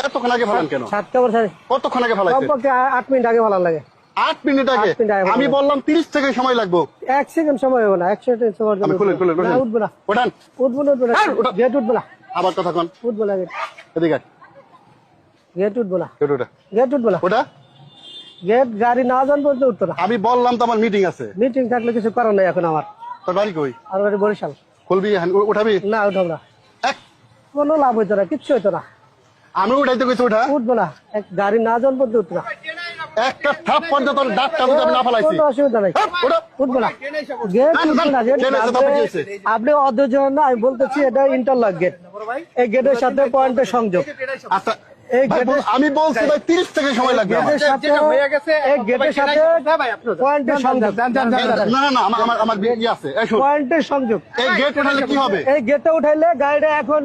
এতক্ষণ আগে ফেলান কেন? কতক্ষণ আগে ফেলাইছেন? 8 মিনিট আগে ভালো লাগে। 8 মিনিট আগে? আমি বললাম 30 সেকেন্ড সময় লাগবে। 1 সেকেন্ড সময় হবে না, 1 সেকেন্ড সময় আমি খুলেন উঠবো না, ওঠান। উঠবো না, গেট উঠবো না। আবার কথা কোন? উঠবো না, এদিকে গেট উঠবো না, ওটা গেট উঠবো না। ওটা গেট গাড়ি না যান পর্যন্ত উঠতো না। আমি বললাম তো আমার মিটিং আছে। মিটিং থাকলে কিছু করার নাই এখন আমার। তোর বাড়ি কই? আর বাড়ি বরিশাল। খুলবি উঠাবি? না উঠাবো না, কোনো লাভ হইতো না, কিচ্ছু হইতো না। আমি উঠাইতে কইছি ওঠা? উঠবো না, গাড়ি না যান পর্যন্ত উঠতো না। একটা থাপ পর্যন্ত তোর দাঁতটা আমি না ফেলাইছি। কোনো অসুবিধা নাই, উঠবো না, গেট উঠবো না। আপনি অধৈর্য হন না, আমি বলতেছি এটা ইন্টারলক গেট। এই গেটের সাথে পয়েন্টের সংযোগ। আচ্ছা আমি বলছি ভাই 30 সেকেন্ড সময় লাগবে। গেটের সাথে পয়েন্টের সংযোগ। না না না আমার বিয়ে আছে। পয়েন্টের সংযোগ। এই গেট উঠালে কি হবে? এই গেটটা উঠাইলে গাড়িটা এখন